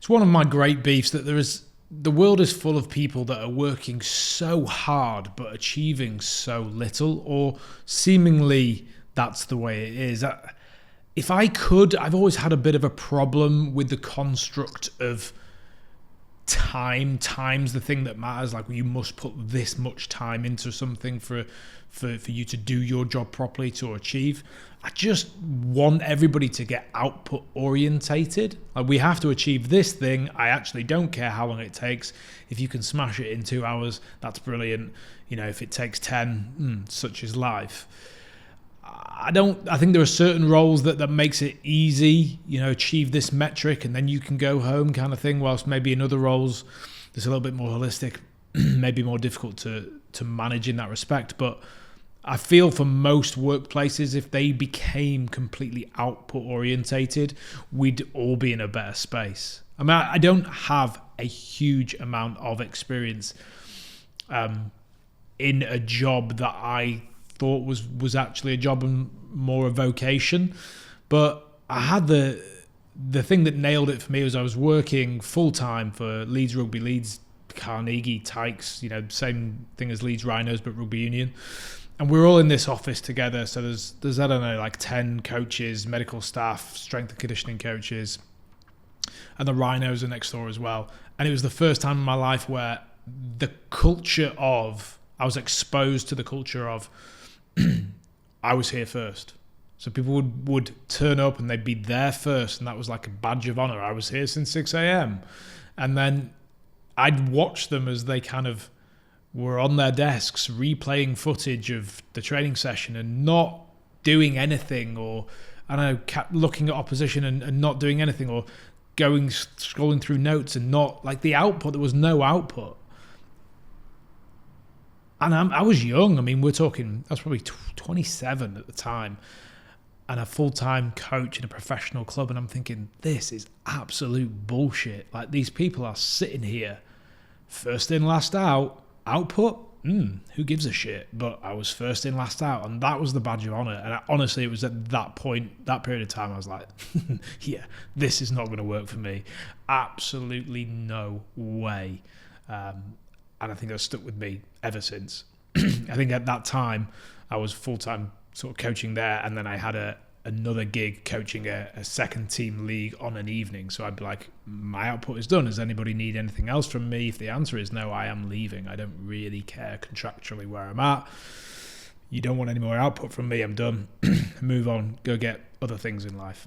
It's one of my great beefs that the world is full of people that are working so hard but achieving so little, or seemingly that's the way it is. If I could, I've always had a bit of a problem with the construct of time. Time's the thing that matters. Like, you must put this much time into something for you to do your job properly, to achieve. I just want everybody to get output orientated. Like, we have to achieve this thing. I actually don't care how long it takes. If you can smash it in 2 hours, that's brilliant. If it takes 10, such is life. I think there are certain roles that makes it easy, achieve this metric and then you can go home kind of thing, whilst maybe in other roles it's a little bit more holistic, maybe more difficult to manage in that respect. But I feel for most workplaces, if they became completely output orientated, we'd all be in a better space. I mean, I don't have a huge amount of experience in a job that I thought was actually a job and more a vocation, but I had the thing that nailed it for me was I was working full-time for Leeds Rugby, Leeds Carnegie Tykes, same thing as Leeds Rhinos but rugby union, and we're all in this office together. So there's I don't know, like 10 coaches, medical staff, strength and conditioning coaches, and the Rhinos are next door as well. And it was the first time in my life where I was exposed to the culture of I was here first. So people would turn up and they'd be there first, and that was like a badge of honor. I was here since 6 a.m. And then I'd watch them as they kind of were on their desks replaying footage of the training session and not doing anything, or kept looking at opposition and not doing anything, or scrolling through notes and not, like, the output. There was no output. And I was young. I mean, we're talking, I was probably 27 at the time, and a full-time coach in a professional club. And I'm thinking, this is absolute bullshit. Like, these people are sitting here, first in, last out, output, who gives a shit? But I was first in, last out, and that was the badge of honor. And honestly, it was at that point, that period of time, I was like, yeah, this is not going to work for me. Absolutely no way. And I think that's stuck with me ever since. I think at that time, I was full-time sort of coaching there, and then I had another gig coaching a second team league on an evening. So I'd be like, my output is done. Does anybody need anything else from me? If the answer is no, I am leaving. I don't really care contractually where I'm at. You don't want any more output from me, I'm done. Move on, go get other things in life.